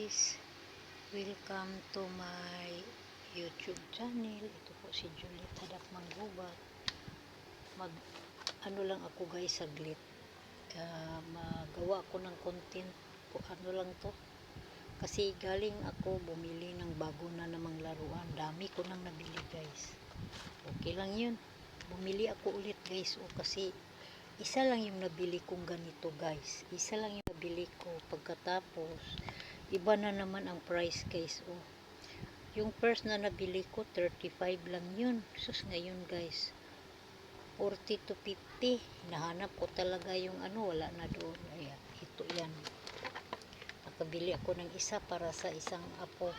guys, welcome to my YouTube channel. Ito po si Juliet Hadak Manggubat. Ano lang ako guys, saglit. Magawa ko ng content po. Ano lang to, kasi galing ako bumili ng bago na namang laruan. Dami ko nang nabili guys. Okay lang yun, bumili ako ulit guys. Kasi isa lang yung nabili kong ganito guys. Isa lang yung nabili ko. Pagkatapos iba na naman ang price guys. Yung first na nabili ko 35 lang yun. Sus, ngayon guys 40 to 50. Hinahanap ko talaga yung wala na doon. Ayan, ito yan. Nakabili ako ng isa para sa isang apo.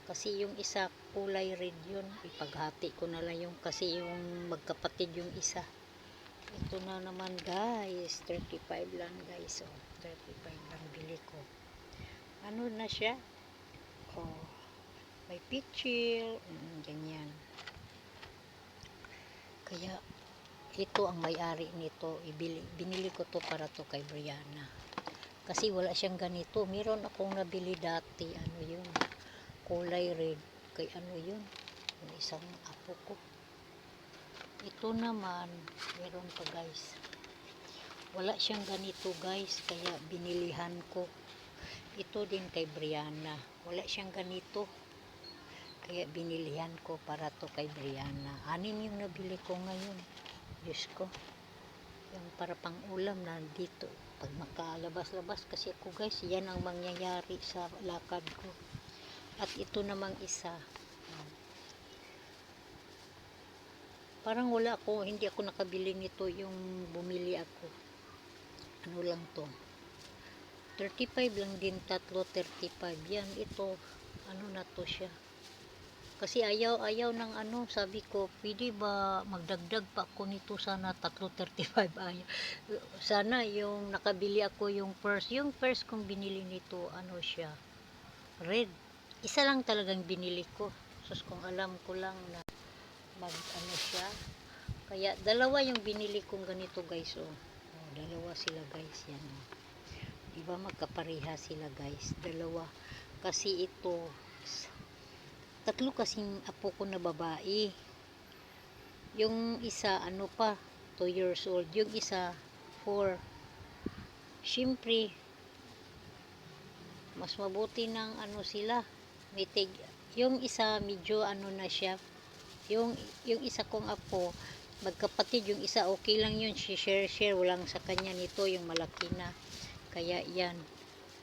Kasi yung isa kulay red yun. Ipaghati ko na lang yung, kasi yung magkapatid yung isa. Ito na naman guys, 35 lang guys. 35 lang bili ko. Ano na siya? May pitchil, ganyan. Kaya ito ang may-ari nito. Binili ko to para to kay Brianna. Kasi wala siyang ganito. Meron akong nabili dati. Ano yun? Kulay red. Kay ano yun? Yung isang apo ko. Ito naman, meron pa guys. Wala siyang ganito guys. Kaya binilihan ko. Ito din kay Brianna. Wala siyang ganito. Kaya binilihan ko para to kay Brianna. 6 yung nabili ko ngayon. Diyos ko. Yung para pang ulam na dito. Pag makalabas-labas kasi ako guys, yan ang mangyayari sa lakad ko. At ito namang isa. Parang wala ako, hindi ako nakabili nito yung bumili ako. Ano lang to. 35 lang din, tatlo 35. Yan, ito, ano na to siya. Kasi ayaw ng sabi ko, pwede ba magdagdag pa ako nito, sana tatlo 35. Ayaw. Sana yung nakabili ako yung first kong binili nito, ano siya, red. Isa lang talagang binili ko. Sus, kung alam ko lang na siya. Kaya dalawa yung binili kong ganito guys. Dalawa sila guys, yan. Diba magkapareha sila guys, dalawa. Kasi ito, tatlo kasing apo ko na babae. Yung isa, 2 years old. Yung isa, 4. Siyempre, mas mabuti ng sila. Yung isa, medyo na siya. Yung isa kong apo, magkapatid. Yung isa, okay lang yun. Share. Walang sa kanya nito, yung malaki na. Kaya yan.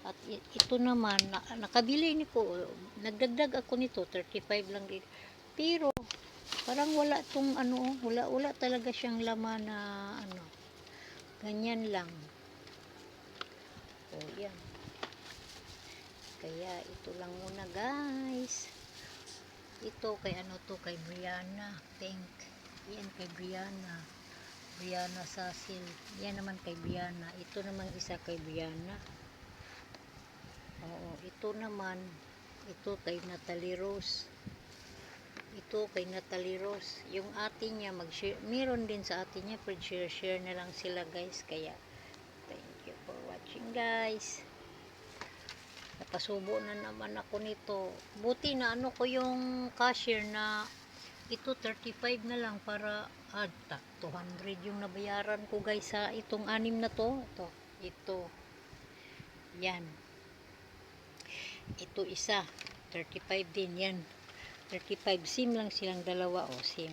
At ito naman, nakabili nito, nagdagdag ako nito, 35 lang din. Pero, parang wala tong wala talaga siyang laman na ganyan lang. Yan. Kaya, ito lang muna guys. Ito, kay Brianna, pink. Yan, kay Brianna Sasil. Yan naman kay Brianna. Ito naman isa kay Brianna. Ito naman, ito kay Natalie Rose. Ito kay Natalie Rose. Yung ate niya, meron din sa ate niya, pero share na lang sila guys. Kaya, thank you for watching guys. Napasubo na naman ako nito. Buti na ko yung cashier na ito 35 na lang para 200 yung nabayaran ko guys sa itong 6 na to. Ito. Yan. Ito isa, 35 din yan. 35, sim lang silang dalawa, sim.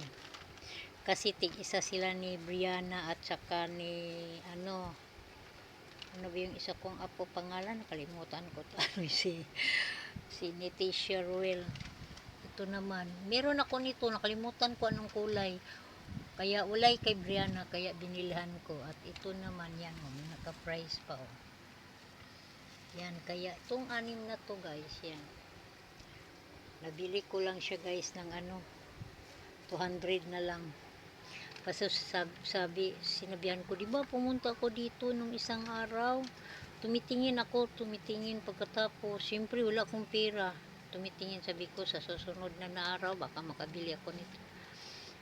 Kasi tig-isa sila ni Brianna at saka ni ano ba yung isa kong apo, pangalan nakalimutan ko to. si Netisha Ruel. Ito naman, meron ako nito, nakalimutan ko anong kulay. Kaya ulay kay Brianna, kaya binilhan ko. At ito naman yan, may naka-price pa Yan, kaya itong 6 na to guys, yan. Nabili ko lang siya guys ng 200 na lang. Kasi sinabihan ko, diba pumunta ako dito nung isang araw. Tumitingin pagkatapos, siyempre wala akong pera. Tumitingin, sabi ko sa susunod na araw, baka makabili ako nito.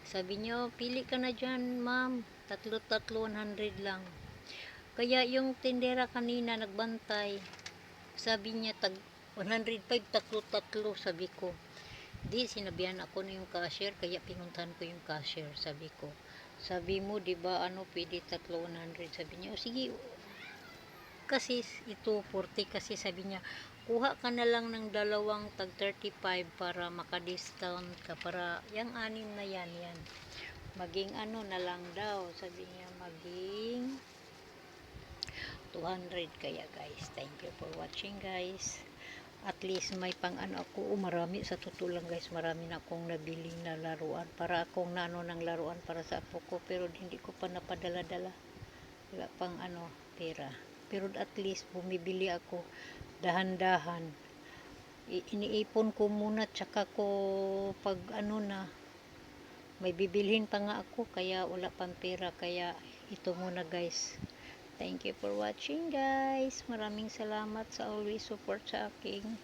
Sabi niyo, pili ka na dyan ma'am, tatlo 100 lang. Kaya yung tindera kanina nagbantay, sabi niya 105, tatlo-tatlo, sabi ko. Di, sinabihan ako na yung cashier, kaya pinuntahan ko yung cashier, sabi ko. Sabi mo, di ba, ano, pwede tatlo 100, sabi niya, o sige, kasi ito 40, kasi sabi niya, kuha ka na lang ng dalawang tag 35 para maka-discount ka, para yung anim na yan, maging ano na lang daw, sabi niya, maging 200. Kaya guys, thank you for watching guys. At least may pang ano ako, marami sa totoo lang guys, marami na akong nabili na laruan, para akong naano ng laruan para sa apo ko, pero hindi ko pa napadala-dala, wala pang ano, pera. Pero at least bumibili ako dahan-dahan, iniipon ko muna, tsaka ko pag ano na, may bibilhin pa nga ako, kaya wala pang pera, kaya ito muna guys. Thank you for watching guys. Maraming salamat sa always support sa aking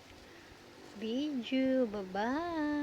video. Bye-bye.